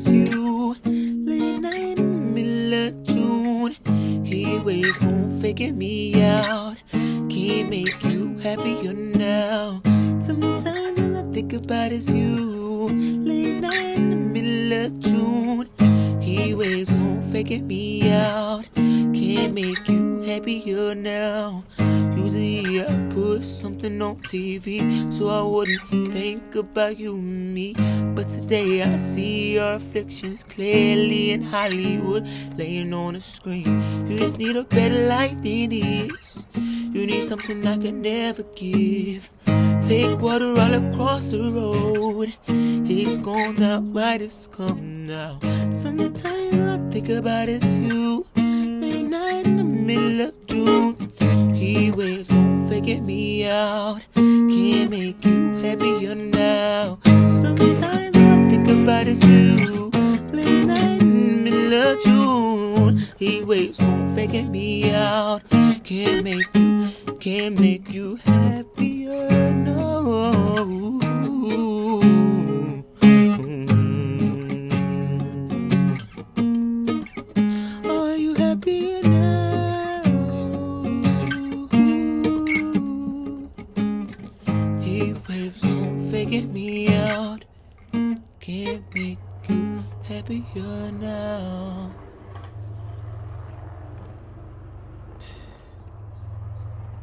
it's you. Late night in the middle of June. Heat waves gon' faking me out. Can't make you happier now. Sometimes all I think about is you. Late night in the middle of June. Heat waves gon' faking me out. Can't make you happier now. Usually I put something on TV so I wouldn't think about you and me. But today I see your reflections clearly in Hollywood laying on the screen. You just need a better life than this. You need something I can never give. Fake water all across the road. It's gone now, right, it's come now. Sometimes all I think about is you. Late night in the middle of June. Heat waves gon' faking me out. Can't make you happier now. Sometimes all I think about is you. Late night in the middle of June. Heat waves gon' faking me out. Can't make you happier now. Are you happier now? Heat waves gon' faking me out. Can't make you happier now.